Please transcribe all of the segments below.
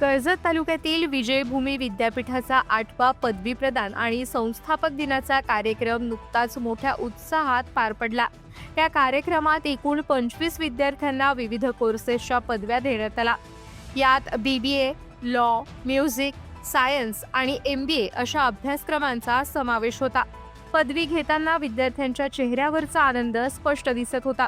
कर्जत तालुक्यातील विजयभूमी विद्यापीठाचा 8वा पदवी प्रदान आणि संस्थापक दिनाचा कार्यक्रम नुकताच मोठ्या उत्साहात पार पडला। या कार्यक्रमात एकूण 25 विद्यार्थ्यांना विविध कोर्सेसच्या पदव्या देण्यात आल्या। यात BBA, लॉ, म्युझिक, सायन्स आणि MBA अशा अभ्यासक्रमांचा समावेश होता। पदवी घेताना विद्यार्थ्यांच्या चेहऱ्यावरचा आनंद स्पष्ट दिसत होता।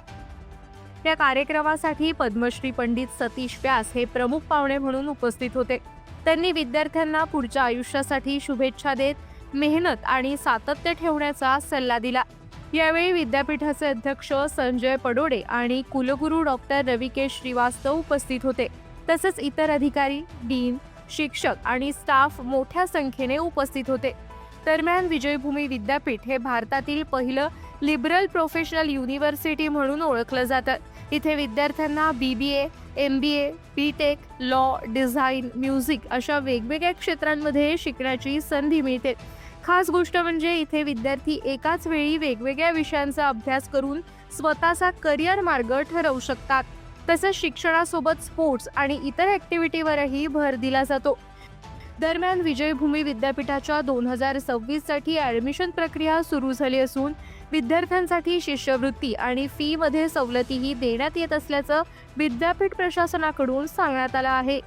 या कार्यक्रमासाठी पद्मश्री पंडित सतीश व्यास हे प्रमुख पाहुणे म्हणून उपस्थित होते। त्यांनी विद्यार्थ्यांना पुढच्या आयुष्यासाठी शुभेच्छा देत मेहनत आणि सातत्य ठेवण्याचा सल्ला दिला। यावेळी विद्यापीठाचे अध्यक्ष संजय पडोडे आणि कुलगुरू डॉक्टर रविकेश श्रीवास्तव उपस्थित होते। तसेच इतर अधिकारी, डीन, शिक्षक आणि स्टाफ मोठ्या संख्येने उपस्थित होते। दरम्यान विजयभूमी विद्यापीठ हे भारतातील पहिलं लिबरल प्रोफेशनल युनिव्हर्सिटी म्हणून ओळखलं जातं। इथे विद्यार्थ्यांना BBA, MBA, BTech, law, design, music अशा वेगवेगळ्या क्षेत्रांमध्ये शिकण्याची संधी मिळते। खास गोष्ट म्हणजे इथे विद्यार्थी एकाच वेळी वेगवेगळ्या विषयांचा अभ्यास करून स्वतःचा करिअर मार्ग ठरवू शकतात। तसेच शिक्षणासोबत स्पोर्ट्स आणि इतर ॲक्टिव्हिटीवरही भर दिला जातो। दरम्यान विजयभूमी विद्यापीठाच्या 2026 साठी ॲडमिशन प्रक्रिया सुरू झाली असून विद्यार्थ्यांसाठी शिष्यवृत्ती आणि फीमध्ये सवलतीही देण्यात येत असल्याचं विद्यापीठ प्रशासनाकडून सांगण्यात आलं आहे।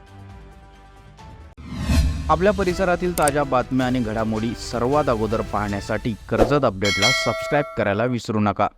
आपल्या परिसरातील ताज्या बातम्या आणि घडामोडी सर्वात अगोदर पाहण्यासाठी कर्जत अपडेटला सबस्क्राईब करायला विसरू नका।